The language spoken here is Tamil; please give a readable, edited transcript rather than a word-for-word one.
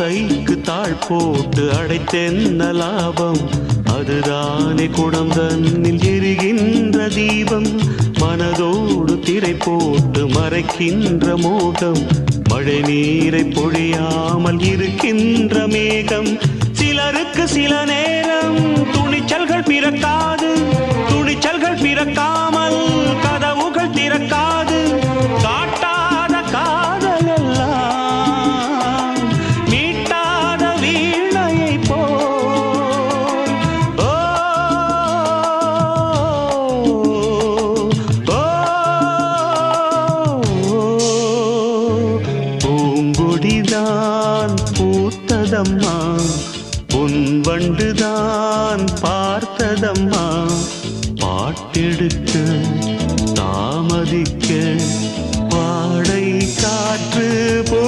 ஆசைக்கு தாழ் போட்டு அடைத்தென்ன லாபம்? அதுதானே குடம் தன்னில் எரிகின்ற தீபம். மனதோடு திரை போட்டு மறைக்கின்ற மோகம். மழை நீரை பொழியாமல் இருக்கின்ற மேகம். சிலருக்கு சில நேரம் துணிச்சல்கள் பிறக்காது. துணிச்சல்கள் பிறக்காமல் கதவுகள் திறக்காது. காட்டாத காதல் எல்லாம் மீட்டாத வீணையை போல். ஓ பூங்கொடிதான் பூத்ததம்மா, பொன்வண்டுதான் பார்த்ததம்மா. பாட்டெடுக்க தாமதிக்க வாடை காற்று பூ